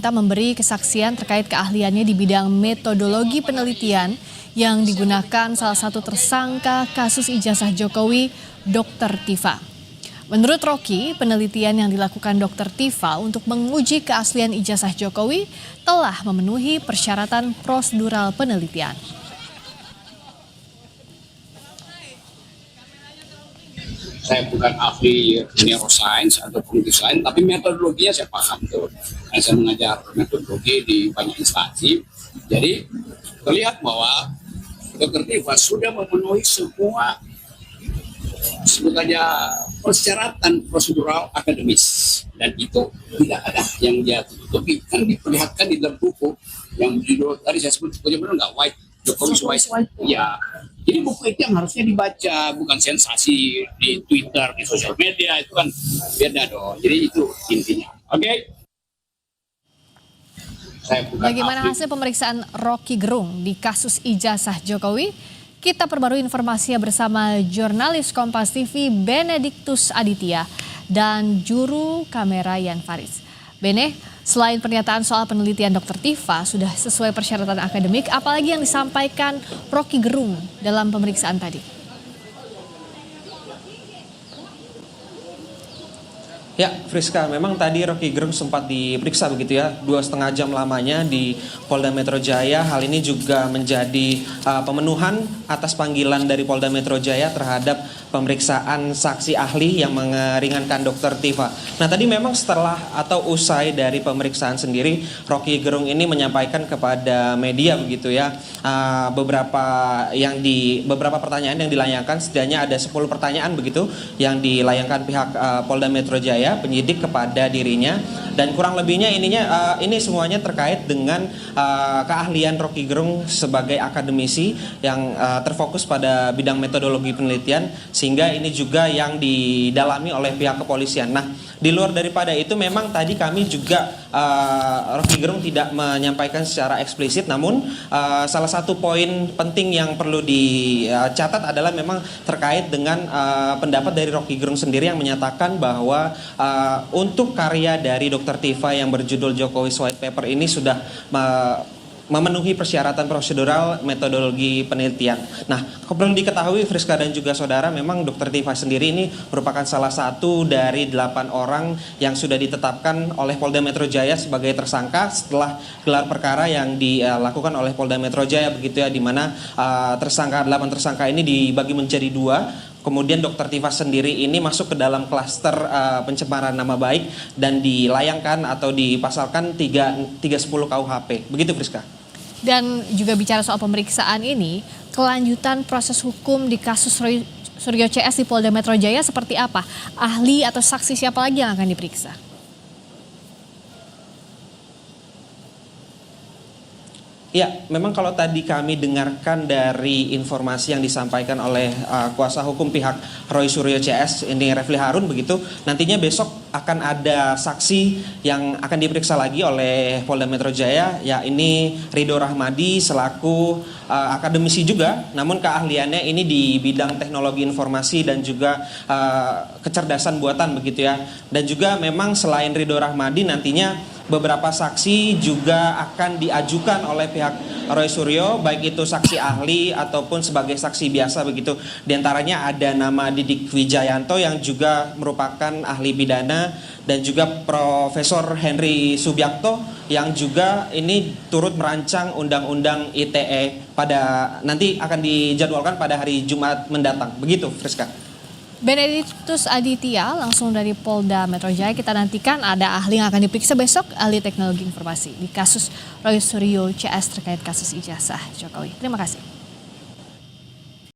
Kita memberi kesaksian terkait keahliannya di bidang metodologi penelitian yang digunakan salah satu tersangka kasus ijazah Jokowi, Dr. Tifa. Menurut Rocky, penelitian yang dilakukan Dr. Tifa untuk menguji keaslian ijazah Jokowi telah memenuhi persyaratan prosedural penelitian. Saya bukan ahli neuroscience atau cognitive science, tapi metodologinya saya paham tuh. Saya mengajar metodologi di banyak instansi. Jadi terlihat bahwa Dr. Tifa sudah memenuhi semua sebut aja persyaratan prosedural akademis, dan itu tidak ada yang dia tutupi. Kan diperlihatkan di dalam buku yang judul tadi saya sebut, benar nggak, White Jokowi White. Ya, jadi buku itu yang harusnya dibaca, bukan sensasi di Twitter, di sosial media, itu kan beda dong. Jadi itu intinya. Oke. Bagaimana hasil pemeriksaan Rocky Gerung di kasus ijazah Jokowi? Kita perbarui informasinya bersama jurnalis Kompas TV Benediktus Aditya dan juru kamera Yan Faris. Bene, selain pernyataan soal penelitian Dr. Tifa sudah sesuai persyaratan akademik, apalagi yang disampaikan Rocky Gerung dalam pemeriksaan tadi? Ya, Friska, memang tadi Rocky Gerung sempat diperiksa begitu ya, 2,5 jam lamanya di Polda Metro Jaya. Hal ini juga menjadi pemenuhan atas panggilan dari Polda Metro Jaya terhadap pemeriksaan saksi ahli yang meringankan Dr. Tifa. Nah, tadi memang setelah atau usai dari pemeriksaan sendiri, Rocky Gerung ini menyampaikan kepada media begitu ya, beberapa pertanyaan yang dilayangkan, setidaknya ada 10 pertanyaan begitu yang dilayangkan pihak Polda Metro Jaya, penyidik kepada dirinya, dan kurang lebihnya ini semuanya terkait dengan keahlian Rocky Gerung sebagai akademisi yang terfokus pada bidang metodologi penelitian, sehingga ini juga yang didalami oleh pihak kepolisian. Nah, di luar daripada itu memang tadi kami juga Rocky Gerung tidak menyampaikan secara eksplisit, namun salah satu poin penting yang perlu dicatat adalah memang terkait dengan pendapat dari Rocky Gerung sendiri yang menyatakan bahwa untuk karya dari Dr. Tifa yang berjudul Jokowi's White Paper ini sudah memenuhi persyaratan prosedural metodologi penelitian. Nah, perlu diketahui Friska dan juga saudara, memang Dr. Tifa sendiri ini merupakan salah satu dari 8 orang yang sudah ditetapkan oleh Polda Metro Jaya sebagai tersangka setelah gelar perkara yang dilakukan oleh Polda Metro Jaya begitu ya, di mana 8 tersangka ini dibagi menjadi 2. Kemudian Dr. Tifa sendiri ini masuk ke dalam klaster pencemaran nama baik dan dilayangkan atau dipasalkan 310 KUHP. Begitu, Friska. Dan juga bicara soal pemeriksaan ini, kelanjutan proses hukum di kasus Suryo CS di Polda Metro Jaya seperti apa? Ahli atau saksi siapa lagi yang akan diperiksa? Ya, memang kalau tadi kami dengarkan dari informasi yang disampaikan oleh kuasa hukum pihak Roy Suryo CS, ini Refli Harun begitu, nantinya besok akan ada saksi yang akan diperiksa lagi oleh Polda Metro Jaya, ya ini Ridho Rahmadi selaku akademisi juga, namun keahliannya ini di bidang teknologi informasi dan juga kecerdasan buatan begitu ya. Dan juga memang selain Ridho Rahmadi, nantinya beberapa saksi juga akan diajukan oleh pihak Roy Suryo, baik itu saksi ahli ataupun sebagai saksi biasa begitu. Di antaranya ada nama Didik Wijayanto yang juga merupakan ahli pidana, dan juga Profesor Henry Subiakto yang juga ini turut merancang Undang-Undang ITE nanti akan dijadwalkan pada hari Jumat mendatang. Begitu, Friska. Benediktus Aditya langsung dari Polda Metro Jaya. Kita nantikan ada ahli yang akan diperiksa besok, ahli teknologi informasi di kasus Roy Suryo CS terkait kasus ijazah Jokowi. Terima kasih.